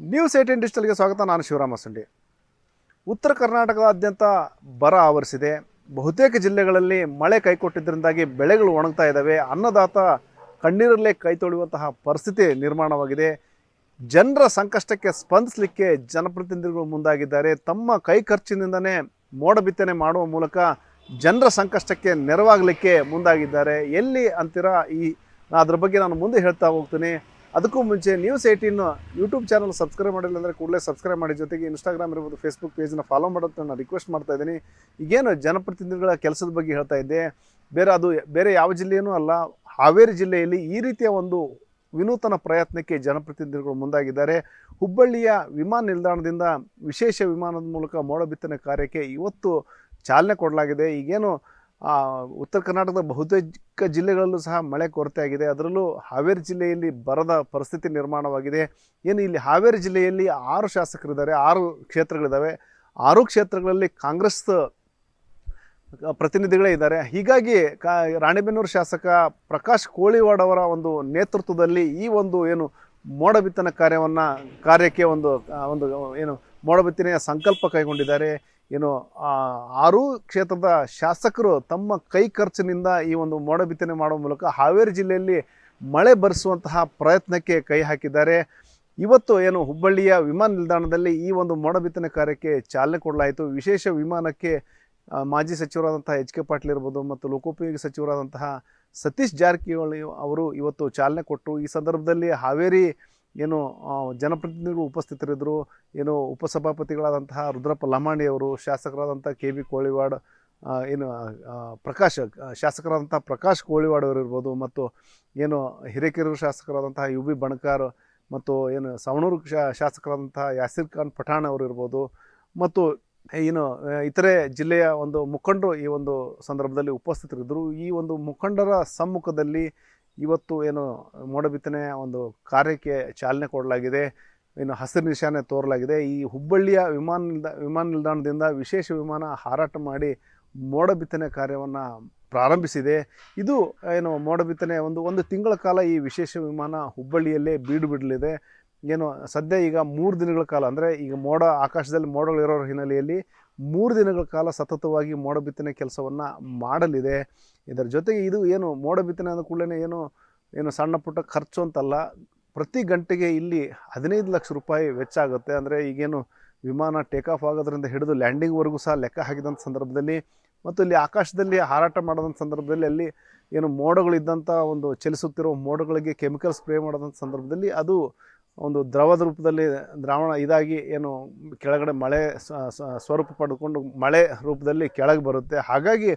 News 18 ಡಿಜಿಟಲ್ಗೆ ಸ್ವಾಗತ. ನಾನು ಶಿವರಾಮ ಸಂಡಿ. ಉತ್ತರ ಕರ್ನಾಟಕದಾದ್ಯಂತ ಬರ ಆವರಿಸಿದೆ. ಬಹುತೇಕ ಜಿಲ್ಲೆಗಳಲ್ಲಿ ಮಳೆ ಕೈಕೊಟ್ಟಿದ್ದರಿಂದಾಗಿ ಬೆಳೆಗಳು ಒಣಗ್ತಾ ಇದ್ದಾವೆ. ಅನ್ನದಾತ ಕಣ್ಣೀರಲ್ಲೇ ಕೈ ತೊಳೆಯುವಂತಹ ಪರಿಸ್ಥಿತಿ ನಿರ್ಮಾಣವಾಗಿದೆ. ಜನರ ಸಂಕಷ್ಟಕ್ಕೆ ಸ್ಪಂದಿಸಲಿಕ್ಕೆ ಜನಪ್ರತಿನಿಧಿಗಳು ಮುಂದಾಗಿದ್ದಾರೆ. ತಮ್ಮ ಕೈ ಖರ್ಚಿನಿಂದನೇ ಮೋಡ ಬಿತ್ತನೆ ಮಾಡುವ ಮೂಲಕ ಜನರ ಸಂಕಷ್ಟಕ್ಕೆ ನೆರವಾಗಲಿಕ್ಕೆ ಮುಂದಾಗಿದ್ದಾರೆ. ಎಲ್ಲಿ ಅಂತೀರಾ? ಅದ್ರ ಬಗ್ಗೆ ನಾನು ಮುಂದೆ ಹೇಳ್ತಾ ಹೋಗ್ತೀನಿ. ಅದಕ್ಕೂ ಮುಂಚೆ ನ್ಯೂಸ್ 18 ಯೂಟ್ಯೂಬ್ ಚಾನಲ್ ಸಬ್ಸ್ಕ್ರೈಬ್ ಮಾಡಿಲ್ಲ ಅಂದರೆ ಕೂಡಲೇ ಸಬ್ಸ್ಕ್ರೈಬ್ ಮಾಡಿ. ಜೊತೆಗೆ ಇನ್ಸ್ಟಾಗ್ರಾಮ್ ಇರ್ಬೋದು, ಫೇಸ್ಬುಕ್ ಪೇಜ್ನ ಫಾಲೋ ಮಾಡೋದು ನಾನು ರಿಕ್ವೆಸ್ಟ್ ಮಾಡ್ತಾ ಇದ್ದೀನಿ. ಈಗೇನು ಜನಪ್ರತಿನಿಧಿಗಳ ಕೆಲಸದ ಬಗ್ಗೆ ಹೇಳ್ತಾ ಇದ್ದೆ, ಬೇರೆ ಯಾವ ಜಿಲ್ಲೆಯೂ ಅಲ್ಲ, ಹಾವೇರಿ ಜಿಲ್ಲೆಯಲ್ಲಿ ಈ ರೀತಿಯ ಒಂದು ವಿನೂತನ ಪ್ರಯತ್ನಕ್ಕೆ ಜನಪ್ರತಿನಿಧಿಗಳು ಮುಂದಾಗಿದ್ದಾರೆ. ಹುಬ್ಬಳ್ಳಿಯ ವಿಮಾನ ನಿಲ್ದಾಣದಿಂದ ವಿಶೇಷ ವಿಮಾನದ ಮೂಲಕ ಮೋಡ ಬಿತ್ತನೆ ಕಾರ್ಯಕ್ಕೆ ಇವತ್ತು ಚಾಲನೆ ಕೊಡಲಾಗಿದೆ. ಈಗೇನು ಉತ್ತರ ಕರ್ನಾಟಕದ ಬಹುತೇಕ ಜಿಲ್ಲೆಗಳಲ್ಲೂ ಸಹ ಮಳೆ ಕೊರತೆ ಆಗಿದೆ. ಅದರಲ್ಲೂ ಹಾವೇರಿ ಜಿಲ್ಲೆಯಲ್ಲಿ ಬರದ ಪರಿಸ್ಥಿತಿ ನಿರ್ಮಾಣವಾಗಿದೆ. ಏನು ಇಲ್ಲಿ ಹಾವೇರಿ ಜಿಲ್ಲೆಯಲ್ಲಿ 6 ಶಾಸಕರಿದ್ದಾರೆ, 6 ಕ್ಷೇತ್ರಗಳಿದ್ದಾವೆ. 6 ಕ್ಷೇತ್ರಗಳಲ್ಲಿ ಕಾಂಗ್ರೆಸ್ ಪ್ರತಿನಿಧಿಗಳೇ ಇದ್ದಾರೆ. ಹೀಗಾಗಿ ರಾಣೆಬೆನ್ನೂರು ಶಾಸಕ ಪ್ರಕಾಶ್ ಕೋಳಿವಾಡ್ ಅವರ ಒಂದು ನೇತೃತ್ವದಲ್ಲಿ ಈ ಒಂದು ಏನು ಮೋಡ ಬಿತ್ತನೆ ಕಾರ್ಯಕ್ಕೆ ಒಂದು ಏನು ಮೋಡ ಬಿತ್ತನೆಯ ಸಂಕಲ್ಪ ಕೈಗೊಂಡಿದ್ದಾರೆ. ಏನು 6 ಕ್ಷೇತ್ರದ ಶಾಸಕರು ತಮ್ಮ ಕೈ ಖರ್ಚಿನಿಂದ ಈ ಒಂದು ಮೋಡ ಬಿತ್ತನೆ ಮಾಡುವ ಮೂಲಕ ಹಾವೇರಿ ಜಿಲ್ಲೆಯಲ್ಲಿ ಮಳೆ ಬರಿಸುವಂತಹ ಪ್ರಯತ್ನಕ್ಕೆ ಕೈ ಹಾಕಿದ್ದಾರೆ. ಇವತ್ತು ಏನು ಹುಬ್ಬಳ್ಳಿಯ ವಿಮಾನ ನಿಲ್ದಾಣದಲ್ಲಿ ಈ ಒಂದು ಮೋಡ ಬಿತ್ತನೆ ಕಾರ್ಯಕ್ಕೆ ಚಾಲನೆ ಕೊಡಲಾಯಿತು. ವಿಶೇಷ ವಿಮಾನಕ್ಕೆ ಮಾಜಿ ಸಚಿವರಾದಂತಹ HK ಪಾಟೀಲ್ ಇರ್ಬೋದು ಮತ್ತು ಲೋಕೋಪಯೋಗಿ ಸಚಿವರಾದಂತಹ ಸತೀಶ್ ಜಾರಕಿಹೊಳಿ ಅವರು ಇವತ್ತು ಚಾಲನೆ ಕೊಟ್ಟು, ಈ ಸಂದರ್ಭದಲ್ಲಿ ಹಾವೇರಿ ಏನು ಜನಪ್ರತಿನಿಧಿಗಳು ಉಪಸ್ಥಿತರಿದ್ದರು. ಏನು ಉಪಸಭಾಪತಿಗಳಾದಂತಹ ರುದ್ರಪ್ಪ ಲಮಾಣಿ ಅವರು, ಶಾಸಕರಾದಂಥ KB ಕೋಳಿವಾಡ್, ಏನು ಶಾಸಕರಾದಂಥ ಪ್ರಕಾಶ್ ಕೋಳಿವಾಡ್ ಅವರು ಇರ್ಬೋದು, ಮತ್ತು ಏನು ಹಿರೇಕೆರೂರು ಶಾಸಕರಾದಂತಹ UB ಬಣಕಾರ್, ಮತ್ತು ಏನು ಸವಣೂರು ಶಾಸಕರಾದಂತಹ ಯಾಸಿರ್ ಖಾನ್ ಪಠಾಣ್ ಅವರು ಇರ್ಬೋದು, ಮತ್ತು ಏನು ಇತರೆ ಜಿಲ್ಲೆಯ ಒಂದು ಮುಖಂಡರು ಈ ಒಂದು ಸಂದರ್ಭದಲ್ಲಿ ಉಪಸ್ಥಿತರಿದ್ದರು. ಈ ಒಂದು ಮುಖಂಡರ ಸಮ್ಮುಖದಲ್ಲಿ ಇವತ್ತು ಏನು ಮೋಡ ಬಿತ್ತನೆಯ ಒಂದು ಕಾರ್ಯಕ್ಕೆ ಚಾಲನೆ ಕೊಡಲಾಗಿದೆ. ಇನ್ನು ಹಸಿರು ನಿಶಾನೆ ತೋರಲಾಗಿದೆ. ಈ ಹುಬ್ಬಳ್ಳಿಯ ವಿಮಾನ ನಿಲ್ದಾಣದಿಂದ ವಿಶೇಷ ವಿಮಾನ ಹಾರಾಟ ಮಾಡಿ ಮೋಡ ಬಿತ್ತನೆ ಕಾರ್ಯವನ್ನು ಪ್ರಾರಂಭಿಸಿದೆ. ಇದು ಏನು ಮೋಡ ಬಿತ್ತನೆ ಒಂದು ತಿಂಗಳ ಕಾಲ ಈ ವಿಶೇಷ ವಿಮಾನ ಹುಬ್ಬಳ್ಳಿಯಲ್ಲೇ ಬಿಡಲಿದೆ. ಏನು ಸದ್ಯ ಈಗ 3 ದಿನಗಳ ಕಾಲ, ಅಂದರೆ ಈಗ ಆಕಾಶದಲ್ಲಿ ಮೋಡಗಳಿರೋ ಹಿನ್ನೆಲೆಯಲ್ಲಿ 3 ದಿನಗಳ ಕಾಲ ಸತತವಾಗಿ ಮೋಡ ಬಿತ್ತನೆ ಕೆಲಸವನ್ನು ಮಾಡಲಿದೆ. ಇದರ ಜೊತೆಗೆ ಇದು ಏನು ಮೋಡ ಬಿತ್ತನೆ ಅಂದ ಕೂಡಲೇ ಏನು ಸಣ್ಣ ಪುಟ್ಟ ಖರ್ಚು ಅಂತಲ್ಲ. ಪ್ರತಿ ಗಂಟೆಗೆ ಇಲ್ಲಿ 15 ಲಕ್ಷ ರೂಪಾಯಿ ವೆಚ್ಚ ಆಗುತ್ತೆ. ಅಂದರೆ ಈಗೇನು ವಿಮಾನ ಟೇಕ್ ಆಫ್ ಆಗೋದ್ರಿಂದ ಹಿಡಿದು ಲ್ಯಾಂಡಿಂಗ್ವರೆಗೂ ಸಹ ಲೆಕ್ಕ ಹಾಕಿದಂಥ ಸಂದರ್ಭದಲ್ಲಿ, ಮತ್ತು ಇಲ್ಲಿ ಆಕಾಶದಲ್ಲಿ ಹಾರಾಟ ಮಾಡೋದಂಥ ಸಂದರ್ಭದಲ್ಲಿ ಅಲ್ಲಿ ಏನು ಮೋಡಗಳಿದ್ದಂಥ ಒಂದು ಚಲಿಸುತ್ತಿರೋ ಮೋಡಗಳಿಗೆ ಕೆಮಿಕಲ್ ಸ್ಪ್ರೇ ಮಾಡೋದಂಥ ಸಂದರ್ಭದಲ್ಲಿ ಅದು ಒಂದು ದ್ರವದ ರೂಪದಲ್ಲಿ ಇದಾಗಿ ಏನು ಕೆಳಗಡೆ ಮಳೆ ಸ್ವರೂಪ ಪಡೆದುಕೊಂಡು ಮಳೆ ರೂಪದಲ್ಲಿ ಕೆಳಗೆ ಬರುತ್ತೆ. ಹಾಗಾಗಿ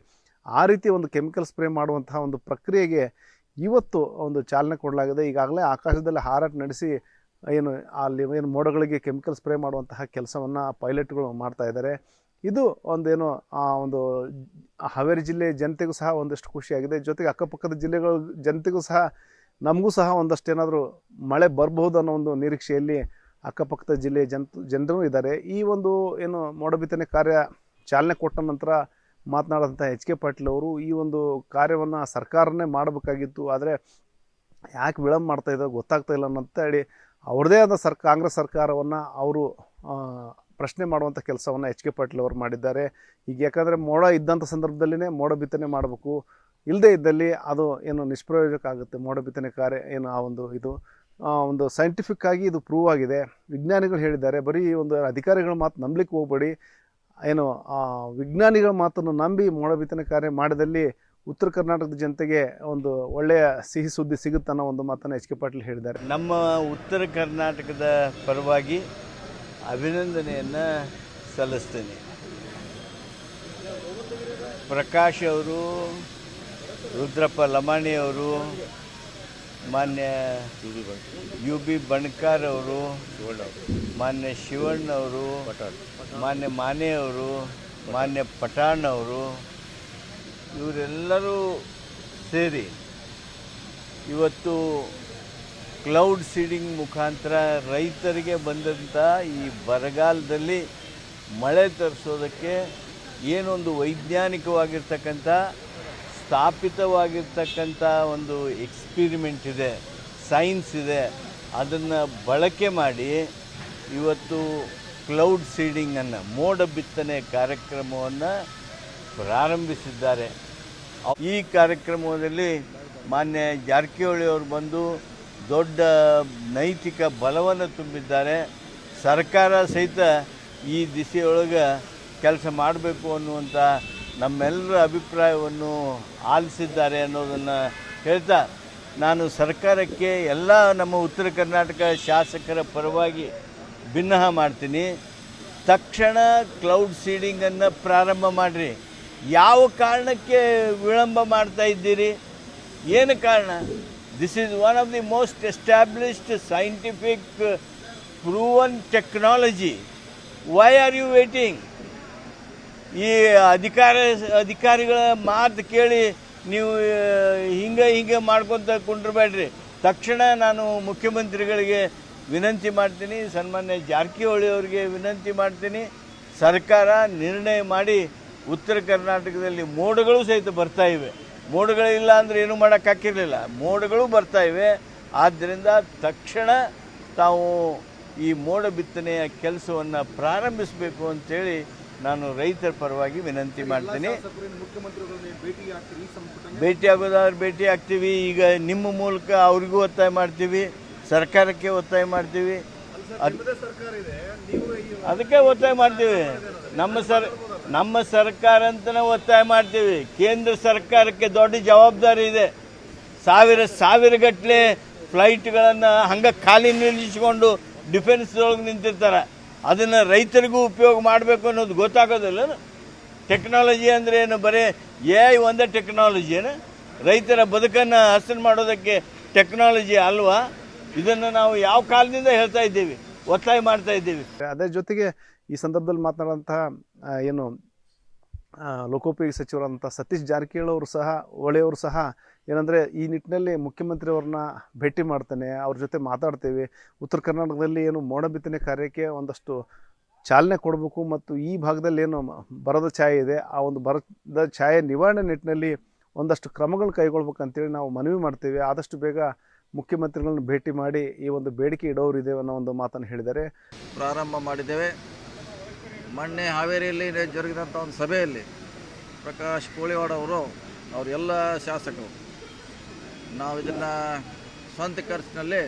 ಆ ರೀತಿ ಒಂದು ಕೆಮಿಕಲ್ ಸ್ಪ್ರೇ ಮಾಡುವಂತಹ ಒಂದು ಪ್ರಕ್ರಿಯೆಗೆ ಇವತ್ತು ಒಂದು ಚಾಲನೆ ಕೊಡಲಾಗಿದೆ. ಈಗಾಗಲೇ ಆಕಾಶದಲ್ಲಿ ಹಾರಾಟ ನಡೆಸಿ ಅಲ್ಲಿ ಮೋಡಗಳಿಗೆ ಕೆಮಿಕಲ್ ಸ್ಪ್ರೇ ಮಾಡುವಂತಹ ಕೆಲಸವನ್ನು ಪೈಲಟ್ಗಳು ಮಾಡ್ತಾ ಇದ್ದಾರೆ. ಇದು ಒಂದು ಹಾವೇರಿ ಜಿಲ್ಲೆ ಜನತೆಗೂ ಸಹ ಒಂದಷ್ಟು ಖುಷಿಯಾಗಿದೆ. ಜೊತೆಗೆ ಅಕ್ಕಪಕ್ಕದ ಜಿಲ್ಲೆಗಳ ಜನತೆಗೂ ಸಹ, ನಮಗೂ ಸಹ ಒಂದಷ್ಟು ಏನಾದರೂ ಮಳೆ ಬರಬಹುದು ಅನ್ನೋ ಒಂದು ನಿರೀಕ್ಷೆಯಲ್ಲಿ ಅಕ್ಕಪಕ್ಕದ ಜಿಲ್ಲೆಯ ಜನರು ಇದ್ದಾರೆ. ಈ ಒಂದು ಏನು ಮೋಡ ಬಿತ್ತನೆ ಕಾರ್ಯ ಚಾಲನೆ ಕೊಟ್ಟ ನಂತರ ಮಾತನಾಡಿದಂಥ HK ಪಾಟೀಲ್ ಅವರು ಈ ಒಂದು ಕಾರ್ಯವನ್ನು ಸರ್ಕಾರನೇ ಮಾಡಬೇಕಾಗಿತ್ತು, ಆದರೆ ಯಾಕೆ ವಿಳಂಬ ಮಾಡ್ತಾ ಇದ್ದಾರೆ ಗೊತ್ತಾಗ್ತಾ ಇಲ್ಲ ಅಂತೇಳಿ ಅವ್ರದ್ದೇ ಆದ ಕಾಂಗ್ರೆಸ್ ಸರ್ಕಾರವನ್ನು ಅವರು ಪ್ರಶ್ನೆ ಮಾಡುವಂಥ ಕೆಲಸವನ್ನು HK ಪಾಟೀಲ್ ಅವರು ಮಾಡಿದ್ದಾರೆ. ಈಗ ಯಾಕಂದರೆ ಮೋಡ ಇದ್ದಂಥ ಸಂದರ್ಭದಲ್ಲಿನೇ ಮೋಡ ಬಿತ್ತನೆ ಮಾಡಬೇಕು, ಇಲ್ಲದೇ ಇದ್ದಲ್ಲಿ ಅದು ಏನು ನಿಷ್ಪ್ರಯೋಜಕ ಆಗುತ್ತೆ ಮೋಡ ಬಿತ್ತನೆ ಕಾರ್ಯ. ಏನು ಒಂದು ಸೈಂಟಿಫಿಕ್ ಆಗಿ ಇದು ಪ್ರೂವ್ ಆಗಿದೆ. ವಿಜ್ಞಾನಿಗಳು ಹೇಳಿದ್ದಾರೆ. ಬರೀ ಒಂದು ಅಧಿಕಾರಿಗಳ ಮಾತು ನಂಬಲಿಕ್ಕೆ ಹೋಗಬೇಡಿ, ಏನು ವಿಜ್ಞಾನಿಗಳ ಮಾತನ್ನು ನಂಬಿ ಮೋಡ ಬಿತ್ತನೆ ಕಾರ್ಯ ಮಾಡಿದಲ್ಲಿ ಉತ್ತರ ಕರ್ನಾಟಕದ ಜನತೆಗೆ ಒಂದು ಒಳ್ಳೆಯ ಸಿಹಿ ಸುದ್ದಿ ಸಿಗುತ್ತೆ ಅನ್ನೋ ಒಂದು ಮಾತನ್ನು HK ಪಾಟೀಲ್ ಹೇಳಿದ್ದಾರೆ. ನಮ್ಮ ಉತ್ತರ ಕರ್ನಾಟಕದ ಪರವಾಗಿ ಅಭಿನಂದನೆಯನ್ನು ಸಲ್ಲಿಸ್ತೇನೆ. ಪ್ರಕಾಶ್ ಅವರು, ರುದ್ರಪ್ಪ ಲಮಾಣಿ ಅವರು, ಮಾನ್ಯ UB ಬಣಕಾರ್ ಅವರು, ಮಾನ್ಯ ಶಿವಣ್ಣ ಅವರು, ಮಾನ್ಯ ಮಾನೆ ಅವರು, ಮಾನ್ಯ ಪಠಾಣ್ ಅವರು, ಇವರೆಲ್ಲರೂ ಸೇರಿ ಇವತ್ತು ಕ್ಲೌಡ್ ಸೀಡಿಂಗ್ ಮುಖಾಂತರ ರೈತರಿಗೆ ಬಂದಂಥ ಈ ಬರಗಾಲದಲ್ಲಿ ಮಳೆ ತರಿಸೋದಕ್ಕೆ ಏನೊಂದು ವೈಜ್ಞಾನಿಕವಾಗಿರ್ತಕ್ಕಂಥ ಸ್ಥಾಪಿತವಾಗಿರ್ತಕ್ಕಂಥ ಒಂದು ಎಕ್ಸ್ಪಿರಿಮೆಂಟ್ ಇದೆ, ಸೈನ್ಸ್ ಇದೆ, ಅದನ್ನು ಬಳಕೆ ಮಾಡಿ ಇವತ್ತು ಕ್ಲೌಡ್ ಸೀಡಿಂಗನ್ನು ಮೋಡ ಬಿತ್ತನೆ ಕಾರ್ಯಕ್ರಮವನ್ನು ಪ್ರಾರಂಭಿಸಿದ್ದಾರೆ. ಈ ಕಾರ್ಯಕ್ರಮದಲ್ಲಿ ಮಾನ್ಯ ಜಾರಕಿಹೊಳಿ ಅವರು ಬಂದು ದೊಡ್ಡ ನೈತಿಕ ಬಲವನ್ನು ತುಂಬಿದ್ದಾರೆ. ಸರ್ಕಾರ ಸಹಿತ ಈ ದಿಸೆಯೊಳಗೆ ಕೆಲಸ ಮಾಡಬೇಕು ಅನ್ನುವಂಥ ನಮ್ಮೆಲ್ಲರ ಅಭಿಪ್ರಾಯವನ್ನು ಆಲಿಸಿದ್ದಾರೆ ಅನ್ನೋದನ್ನು ಹೇಳ್ತಾ, ನಾನು ಸರ್ಕಾರಕ್ಕೆ ಎಲ್ಲ ನಮ್ಮ ಉತ್ತರ ಕರ್ನಾಟಕ ಶಾಸಕರ ಪರವಾಗಿ ಭಿನ್ನಹ ಮಾಡ್ತೀನಿ. ತಕ್ಷಣ ಕ್ಲೌಡ್ ಸೀಡಿಂಗನ್ನು ಪ್ರಾರಂಭ ಮಾಡಿರಿ. ಯಾವ ಕಾರಣಕ್ಕೆ ವಿಳಂಬ ಮಾಡ್ತಾ ಇದ್ದೀರಿ? ಏನು ಕಾರಣ? This is one of the most established scientific proven technology. Why are you waiting? ಈ ಅಧಿಕಾರಿಗಳ ಮಾತು ಕೇಳಿ ನೀವು ಹಿಂಗೆ ಮಾಡ್ಕೊತ ಕುಂಡ್ರಬೇಡ್ರಿ. ತಕ್ಷಣ ನಾನು ಮುಖ್ಯಮಂತ್ರಿಗಳಿಗೆ ವಿನಂತಿ ಮಾಡ್ತೀನಿ, ಸನ್ಮಾನ್ಯ ಜಾರಕಿಹೊಳಿ ಅವರಿಗೆ ವಿನಂತಿ ಮಾಡ್ತೀನಿ, ಸರ್ಕಾರ ನಿರ್ಣಯ ಮಾಡಿ ಉತ್ತರ ಕರ್ನಾಟಕದಲ್ಲಿ ಮೋಡಗಳು ಸಹಿತ ಬರ್ತಾ ಇವೆ. ಮೋಡಗಳಿಲ್ಲ ಅಂದರೆ ಏನೂ ಮಾಡೋಕ್ಕಾಗಿರಲಿಲ್ಲ, ಮೋಡಗಳು ಬರ್ತಾ ಇವೆ. ಆದ್ದರಿಂದ ತಕ್ಷಣ ತಾವು ಈ ಮೋಡ ಬಿತ್ತನೆಯ ಕೆಲಸವನ್ನು ಪ್ರಾರಂಭಿಸಬೇಕು ಅಂತೇಳಿ ನಾನು ರೈತರ ಪರವಾಗಿ ವಿನಂತಿ ಮಾಡ್ತೀನಿ. ಭೇಟಿ ಆಗೋದಾದ್ರೆ ಭೇಟಿ ಆಗ್ತೀವಿ. ಈಗ ನಿಮ್ಮ ಮೂಲಕ ಅವ್ರಿಗೂ ಒತ್ತಾಯ ಮಾಡ್ತೀವಿ, ಸರ್ಕಾರಕ್ಕೆ ಒತ್ತಾಯ ಮಾಡ್ತೀವಿ. ಅದಕ್ಕೆ ಒತ್ತಾಯ ಮಾಡ್ತೀವಿ. ನಮ್ಮ ಸರ್ಕಾರ ಅಂತಲೇ ಒತ್ತಾಯ ಮಾಡ್ತೀವಿ. ಕೇಂದ್ರ ಸರ್ಕಾರಕ್ಕೆ ದೊಡ್ಡ ಜವಾಬ್ದಾರಿ ಇದೆ. ಸಾವಿರ ಗಟ್ಟಲೆ ಫ್ಲೈಟ್ಗಳನ್ನು ಹಂಗೆ ಖಾಲಿ ನಿಲ್ಲಿಸಿಕೊಂಡು ಡಿಫೆನ್ಸ್ದೊಳಗೆ ನಿಂತಿರ್ತಾರೆ. ಅದನ್ನು ರೈತರಿಗೂ ಉಪಯೋಗ ಮಾಡಬೇಕು ಅನ್ನೋದು ಗೊತ್ತಾಗೋದಿಲ್ಲ. ಟೆಕ್ನಾಲಜಿ ಅಂದರೆ ಏನು? ಬರೀ ಒಂದೇ ಟೆಕ್ನಾಲಜಿ ಏನು? ರೈತರ ಬದುಕನ್ನು ಹಸನು ಮಾಡೋದಕ್ಕೆ ಟೆಕ್ನಾಲಜಿ ಅಲ್ವಾ? ಇದನ್ನು ನಾವು ಯಾವ ಕಾಲದಿಂದ ಹೇಳ್ತಾ ಇದ್ದೀವಿ, ಒತ್ತಾಯ ಮಾಡ್ತಾ ಇದ್ದೀವಿ. ಅದೇ ಜೊತೆಗೆ ಈ ಸಂದರ್ಭದಲ್ಲಿ ಮಾತನಾಡುವಂತಹ ಏನು ಲೋಕೋಪಯೋಗಿ ಸಚಿವರಂಥ ಸತೀಶ್ ಜಾರಕಿಹೊಳಿ ಅವರು ಸಹ ಒಳ್ಳೆಯವರು ಸಹ ಏನಂದರೆ ಈ ನಿಟ್ಟಿನಲ್ಲಿ ಮುಖ್ಯಮಂತ್ರಿಯವ್ರನ್ನ ಭೇಟಿ ಮಾಡ್ತಾನೆ, ಅವ್ರ ಜೊತೆ ಮಾತಾಡ್ತೇವೆ. ಉತ್ತರ ಕರ್ನಾಟಕದಲ್ಲಿ ಏನು ಮೋಡ ಬಿತ್ತನೆ ಕಾರ್ಯಕ್ಕೆ ಒಂದಷ್ಟು ಚಾಲನೆ ಕೊಡಬೇಕು ಮತ್ತು ಈ ಭಾಗದಲ್ಲಿ ಏನು ಬರದ ಛಾಯೆ ಇದೆ, ಆ ಒಂದು ಬರದ ಛಾಯೆ ನಿವಾರಣೆ ನಿಟ್ಟಿನಲ್ಲಿ ಒಂದಷ್ಟು ಕ್ರಮಗಳು ಕೈಗೊಳ್ಬೇಕಂತೇಳಿ ನಾವು ಮನವಿ ಮಾಡ್ತೇವೆ. ಆದಷ್ಟು ಬೇಗ ಮುಖ್ಯಮಂತ್ರಿಗಳನ್ನ ಭೇಟಿ ಮಾಡಿ ಈ ಒಂದು ಬೇಡಿಕೆ ಇಡೋರಿದೆ ಅನ್ನೋ ಒಂದು ಮಾತನ್ನು ಹೇಳಿದ್ದಾರೆ. ಪ್ರಾರಂಭ ಮಾಡಿದ್ದೇವೆ. ಮೊನ್ನೆ ಹಾವೇರಿಯಲ್ಲಿ ಜರುಗಿದಂಥ ಒಂದು ಸಭೆಯಲ್ಲಿ ಪ್ರಕಾಶ್ ಕೋಳಿವಾಡ ಅವರು ಅವರೆಲ್ಲ ಶಾಸಕರು ನಾವು ಇದನ್ನು ಸ್ವಂತ ಖರ್ಚಿನಲ್ಲಿ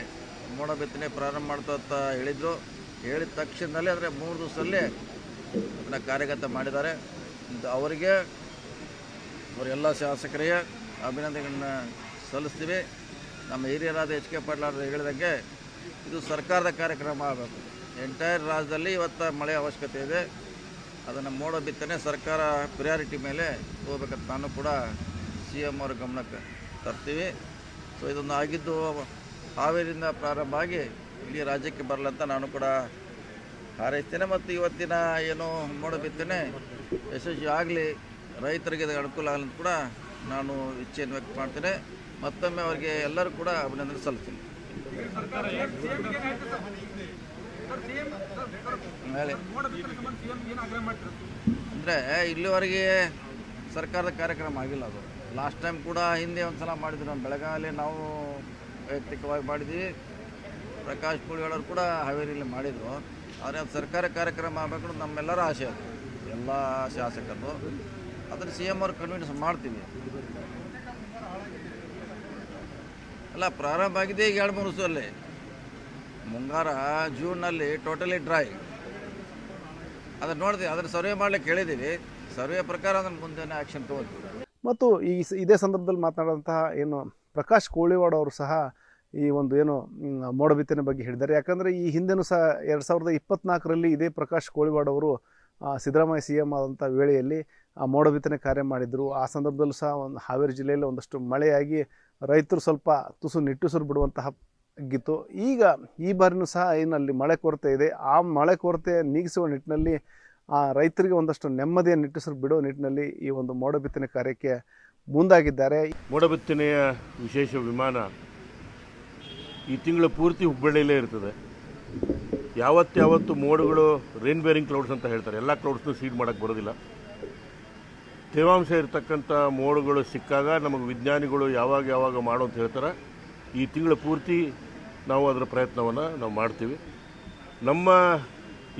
ಮೋಡ ಬಿತ್ತನೆ ಪ್ರಾರಂಭ ಮಾಡ್ತಾ ಅಂತ ಹೇಳಿದರು. ಹೇಳಿದ ತಕ್ಷಣದಲ್ಲಿ ಅಂದರೆ 3 ದಿವಸದಲ್ಲಿ ಅದನ್ನು ಕಾರ್ಯಗತ ಮಾಡಿದ್ದಾರೆ. ಅವರಿಗೆ ಅವರೆಲ್ಲ ಶಾಸಕರಿಗೆ ಅಭಿನಂದನೆಗಳನ್ನ ಸಲ್ಲಿಸ್ತೀವಿ. ನಮ್ಮ ಹಿರಿಯರಾದ ಎಚ್ ಕೆ ಪಾಟೀಲ್ ಅವರು ಹೇಳಿದಂಗೆ ಇದು ಸರ್ಕಾರದ ಕಾರ್ಯಕ್ರಮ ಆಗಬೇಕು. ಎಂಟೈರ್ ರಾಜ್ಯದಲ್ಲಿ ಇವತ್ತು ಮಳೆ ಅವಶ್ಯಕತೆ ಇದೆ. ಅದನ್ನು ಮೋಡ ಬಿತ್ತನೆ ಸರ್ಕಾರ ಪ್ರಿಯಾರಿಟಿ ಮೇಲೆ ಹೋಗ್ಬೇಕಂತ ನಾನು ಕೂಡ CM ಅವ್ರ ಗಮನಕ್ಕೆ ತರ್ತೀವಿ. ಸೊ ಇದೊಂದು ಆಗಿದ್ದು ಹಾವೇರಿಯಿಂದ ಪ್ರಾರಂಭ ಆಗಿ ಇಡೀ ರಾಜ್ಯಕ್ಕೆ ಬರಲಂತ ನಾನು ಕೂಡ ಹಾರೈಸ್ತೇನೆ. ಮತ್ತು ಇವತ್ತಿನ ಏನು ಮೋಡ ಬಿತ್ತನೆ ಯಶಸ್ವಿ ಆಗಲಿ, ರೈತರಿಗೆ ಅನುಕೂಲ ಆಗಲಿ ಅಂತ ಕೂಡ ನಾನು ಇಚ್ಛೆಯನ್ನು ವ್ಯಕ್ತ ಮಾಡ್ತೇನೆ. ಮತ್ತೊಮ್ಮೆ ಅವರಿಗೆ ಎಲ್ಲರೂ ಕೂಡ ಅಭಿನಂದನೆ ಸಲ್ಲಿಸ್ತೀನಿ. ಅಂದರೆ ಇಲ್ಲಿವರೆಗೆ ಸರ್ಕಾರದ ಕಾರ್ಯಕ್ರಮ ಆಗಿಲ್ಲ. ಅದು ಲಾಸ್ಟ್ ಟೈಮ್ ಕೂಡ ಹಿಂದೆ ಒಂದು ಸಲ ಮಾಡಿದ್ರು. ನಮ್ಮ ಬೆಳಗಾವಿಯಲ್ಲಿ ನಾವು ವೈಯಕ್ತಿಕವಾಗಿ ಮಾಡಿದ್ವಿ. ಪ್ರಕಾಶ್ ಕೋಳಿವಾಡವ್ರು ಕೂಡ ಹಾವೇರಿಯಲ್ಲಿ ಮಾಡಿದರು. ಆದರೆ ಅದು ಸರ್ಕಾರ ಕಾರ್ಯಕ್ರಮ ಆಗಬೇಕು ನಮ್ಮೆಲ್ಲರ ಆಸೆ ಅದು, ಎಲ್ಲ ಶಾಸಕರು. ಅದನ್ನು CM ಅವ್ರು ಕನ್ವಿನ್ಸ್ ಮಾಡ್ತೀವಿ. ಅಲ್ಲ, ಪ್ರಾರಂಭ ಆಗಿದೆ ಈಗ 2-3 ದಿವಸದಲ್ಲಿ. ಮುಂಗಾರ ಜೂನ್ನಲ್ಲಿ ಟೋಟಲಿ ಡ್ರೈ. ಅದನ್ನು ನೋಡ್ತೀವಿ, ಅದನ್ನು ಸರ್ವೆ ಮಾಡ್ಲಿಕ್ಕೆ ಹೇಳಿದ್ದೀವಿ. ಸರ್ವೆ ಪ್ರಕಾರ ಅದನ್ನು ಮುಂದೆ ಆ್ಯಕ್ಷನ್ ತಗೋತೀವಿ. ಮತ್ತು ಇದೇ ಸಂದರ್ಭದಲ್ಲಿ ಮಾತನಾಡುವಂತಹ ಏನು ಪ್ರಕಾಶ್ ಕೋಳಿವಾಡ ಅವರು ಸಹ ಈ ಒಂದು ಏನು ಮೋಡ ಬಿತ್ತನೆ ಬಗ್ಗೆ ಹೇಳಿದ್ದಾರೆ. ಯಾಕಂದರೆ ಈ ಹಿಂದೆನೂ ಸಹ 2024ರಲ್ಲಿ ಇದೇ ಪ್ರಕಾಶ್ ಕೋಳಿವಾಡ ಅವರು ಸಿದ್ದರಾಮಯ್ಯ CM ಆದಂಥ ವೇಳೆಯಲ್ಲಿ ಮೋಡ ಬಿತ್ತನೆ ಕಾರ್ಯ ಮಾಡಿದರು. ಆ ಸಂದರ್ಭದಲ್ಲೂ ಸಹ ಒಂದು ಹಾವೇರಿ ಜಿಲ್ಲೆಯಲ್ಲಿ ಒಂದಷ್ಟು ಮಳೆಯಾಗಿ ರೈತರು ಸ್ವಲ್ಪ ತುಸು ನಿಟ್ಟುಸಿರು ಬಿಡುವಂತಹ ಗಿತ್ತು. ಈಗ ಈ ಬಾರಿನೂ ಸಹ ಏನಲ್ಲಿ ಮಳೆ ಕೊರತೆ ಇದೆ. ಆ ಮಳೆ ಕೊರತೆ ನೀಗಿಸುವ ನಿಟ್ಟಿನಲ್ಲಿ ರೈತರಿಗೆ ಒಂದಷ್ಟು ನೆಮ್ಮದಿಯ ನಿಟ್ಟುಸಿರು ಬಿಡುವ ನಿಟ್ಟಿನಲ್ಲಿ ಈ ಒಂದು ಮೋಡ ಬಿತ್ತನೆ ಕಾರ್ಯಕ್ಕೆ ಮುಂದಾಗಿದ್ದಾರೆ. ಮೋಡ ಬಿತ್ತನೆಯ ವಿಶೇಷ ವಿಮಾನ ಈ ತಿಂಗಳ ಪೂರ್ತಿ ಹುಬ್ಬಳ್ಳಿಯಲ್ಲೇ ಇರ್ತದೆ. ಯಾವತ್ತು ಮೋಡಗಳು ರೇನ್ ಬೇರಿಂಗ್ ಕ್ಲೌಡ್ಸ್ ಅಂತ ಹೇಳ್ತಾರೆ. ಎಲ್ಲ ಕ್ಲೌಡ್ಸ್ನೂ ಸೀಡ್ ಮಾಡೋಕ್ಕೆ ಬರೋದಿಲ್ಲ. ತೇವಾಂಶ ಇರತಕ್ಕಂಥ ಮೋಡಗಳು ಸಿಕ್ಕಾಗ ನಮಗೆ ವಿಜ್ಞಾನಿಗಳು ಯಾವಾಗ ಮಾಡೋ ಅಂತ ಹೇಳ್ತಾರೆ. ಈ ತಿಂಗಳ ಪೂರ್ತಿ ನಾವು ಅದರ ಪ್ರಯತ್ನವನ್ನು ನಾವು ಮಾಡ್ತೀವಿ. ನಮ್ಮ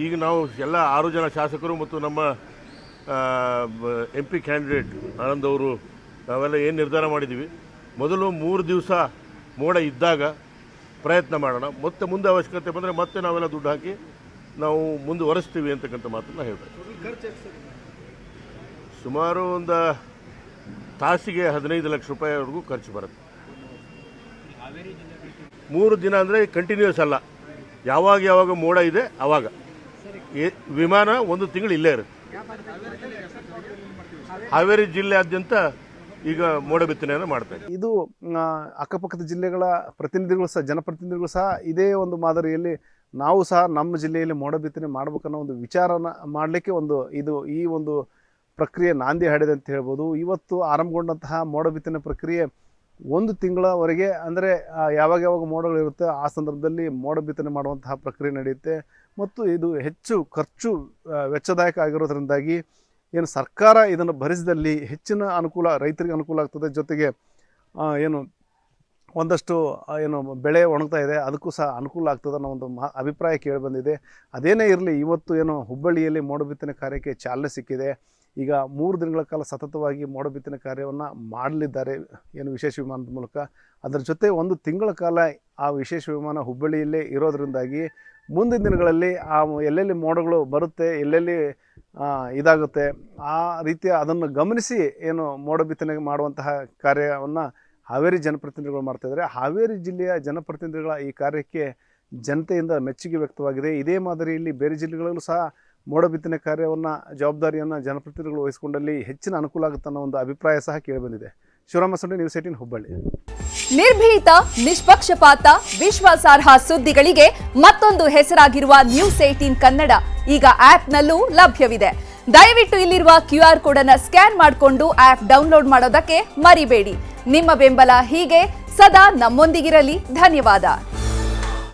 ಈಗ ನಾವು ಎಲ್ಲ 6 ಜನ ಶಾಸಕರು ಮತ್ತು ನಮ್ಮ MP ಕ್ಯಾಂಡಿಡೇಟ್ ಆನಂದ್ ಅವರು ನಾವೆಲ್ಲ ಏನು ನಿರ್ಧಾರ ಮಾಡಿದ್ದೀವಿ, ಮೊದಲು 3 ದಿವಸ ಮೋಡ ಇದ್ದಾಗ ಪ್ರಯತ್ನ ಮಾಡೋಣ, ಮತ್ತೆ ಮುಂದೆ ಅವಶ್ಯಕತೆ ಬಂದರೆ ಮತ್ತೆ ನಾವೆಲ್ಲ ದುಡ್ಡು ಹಾಕಿ ನಾವು ಮುಂದುವರಿಸ್ತೀವಿ ಅಂತಕ್ಕಂಥ ಮಾತನ್ನು ಹೇಳ್ಬೇಕು. ಸುಮಾರು ಒಂದು ತಾಸಿಗೆ 15 ಲಕ್ಷ ರೂಪಾಯಿವರೆಗೂ ಖರ್ಚು ಬರುತ್ತೆ. 3 ದಿನ ಅಂದರೆ ಕಂಟಿನ್ಯೂಸ್ ಅಲ್ಲ, ಯಾವಾಗ ಮೋಡ ಇದೆ ಆವಾಗ ವಿಮಾನ 1 ತಿಂಗಳು ಇಲ್ಲೇ ಇರುತ್ತೆ. ಹಾವೇರಿ ಜಿಲ್ಲೆಯಾದ್ಯಂತ ಈಗ ಮೋಡ ಬಿತ್ತನೆಯನ್ನು ಮಾಡ್ತಾ ಇದ್ದೀವಿ. ಇದು ಅಕ್ಕಪಕ್ಕದ ಜಿಲ್ಲೆಗಳ ಪ್ರತಿನಿಧಿಗಳು ಸಹ, ಜನಪ್ರತಿನಿಧಿಗಳು ಸಹ ಇದೇ ಒಂದು ಮಾದರಿಯಲ್ಲಿ ನಾವು ಸಹ ನಮ್ಮ ಜಿಲ್ಲೆಯಲ್ಲಿ ಮೋಡ ಬಿತ್ತನೆ ಮಾಡ್ಬೇಕನ್ನೋ ಒಂದು ವಿಚಾರನ ಮಾಡಲಿಕ್ಕೆ ಈ ಒಂದು ಪ್ರಕ್ರಿಯೆ ನಾಂದಿ ಹಾಡಿದೆ ಅಂತ ಹೇಳ್ಬೋದು. ಇವತ್ತು ಆರಂಭಗೊಂಡಂತಹ ಮೋಡ ಬಿತ್ತನೆ ಪ್ರಕ್ರಿಯೆ 1 ತಿಂಗಳವರೆಗೆ, ಅಂದರೆ ಯಾವಾಗ ಮೋಡಗಳಿರುತ್ತೆ ಆ ಸಂದರ್ಭದಲ್ಲಿ ಮೋಡ ಬಿತ್ತನೆ ಮಾಡುವಂತಹ ಪ್ರಕ್ರಿಯೆ ನಡೆಯುತ್ತೆ. ಮತ್ತು ಇದು ಹೆಚ್ಚು ಖರ್ಚು ವೆಚ್ಚದಾಯಕ ಆಗಿರೋದ್ರಿಂದಾಗಿ ಏನು ಸರ್ಕಾರ ಇದನ್ನು ಭರಿಸಿದಲ್ಲಿ ಹೆಚ್ಚಿನ ಅನುಕೂಲ, ರೈತರಿಗೆ ಅನುಕೂಲ ಆಗ್ತದೆ. ಜೊತೆಗೆ ಒಂದಷ್ಟು ಬೆಳೆ ಒಣಗ್ತಾ ಇದೆ, ಅದಕ್ಕೂ ಸಹ ಅನುಕೂಲ ಆಗ್ತದೆ ಅನ್ನೋ ಒಂದು ಅಭಿಪ್ರಾಯ ಕೇಳಿಬಂದಿದೆ. ಅದೇನೇ ಇರಲಿ, ಇವತ್ತು ಹುಬ್ಬಳ್ಳಿಯಲ್ಲಿ ಮೋಡ ಬಿತ್ತನೆ ಕಾರ್ಯಕ್ಕೆ ಚಾಲನೆ ಸಿಕ್ಕಿದೆ. ಈಗ 3 ದಿನಗಳ ಕಾಲ ಸತತವಾಗಿ ಮೋಡ ಬಿತ್ತನೆ ಕಾರ್ಯವನ್ನು ಮಾಡಲಿದ್ದಾರೆ ವಿಶೇಷ ವಿಮಾನದ ಮೂಲಕ. ಅದರ ಜೊತೆ 1 ತಿಂಗಳ ಕಾಲ ಆ ವಿಶೇಷ ವಿಮಾನ ಹುಬ್ಬಳ್ಳಿಯಲ್ಲೇ ಇರೋದರಿಂದಾಗಿ ಮುಂದಿನ ದಿನಗಳಲ್ಲಿ ಎಲ್ಲೆಲ್ಲಿ ಮೋಡಗಳು ಬರುತ್ತೆ, ಎಲ್ಲೆಲ್ಲಿ ಇದಾಗುತ್ತೆ, ಆ ರೀತಿಯ ಅದನ್ನು ಗಮನಿಸಿ ಮೋಡ ಬಿತ್ತನೆ ಮಾಡುವಂತಹ ಕಾರ್ಯವನ್ನು ಹಾವೇರಿ ಜನಪ್ರತಿನಿಧಿಗಳು ಮಾಡ್ತಾಯಿದ್ದಾರೆ. ಹಾವೇರಿ ಜಿಲ್ಲೆಯ ಜನಪ್ರತಿನಿಧಿಗಳ ಈ ಕಾರ್ಯಕ್ಕೆ ಜನತೆಯಿಂದ ಮೆಚ್ಚುಗೆ ವ್ಯಕ್ತವಾಗಿದೆ. ಇದೇ ಮಾದರಿಯಲ್ಲಿ ಬೇರೆ ಜಿಲ್ಲೆಗಳಲ್ಲೂ ಸಹ ಮೋಡ ಬಿತ್ತನೆ ಕಾರ್ಯವನ್ನು ಜವಾಬ್ದಾರಿಯನ್ನು ಜನಪ್ರತಿನಿಧಿಗಳು ವಹಿಸಿಕೊಂಡಲ್ಲಿ ಹೆಚ್ಚಿನ ಅನುಕೂಲ ಆಗುತ್ತೆ ಅನ್ನೋ ಒಂದು ಅಭಿಪ್ರಾಯ ಸಹ ಕೇಳಿಬಂದಿದೆ. Shivarama Sunday, news 18 Hubballi. ನಿರ್ಭೀತ, ನಿಷ್ಪಕ್ಷಪಾತ, ವಿಶ್ವಾಸಾರ್ಹ ಸುದ್ದಿಗಳಿಗೆ ಮತ್ತೊಂದು ಹೆಸರಾಗಿರುವ ನ್ಯೂಸ್ 18 ಕನ್ನಡ ಈಗ ಆಪ್ನಲ್ಲೂ ಲಭ್ಯವಿದೆ. ದಯವಿಟ್ಟು ಇಲ್ಲಿರುವ QR ಕೋಡ್ ಅನ್ನು ಸ್ಕ್ಯಾನ್ ಮಾಡಿಕೊಂಡು ಆಪ್ ಡೌನ್ಲೋಡ್ ಮಾಡೋದಕ್ಕೆ ಮರಿಬೇಡಿ. ನಿಮ್ಮ ಬೆಂಬಲ ಹೀಗೆ ಸದಾ ನಮ್ಮೊಂದಿಗಿರಲಿ. ಧನ್ಯವಾದ.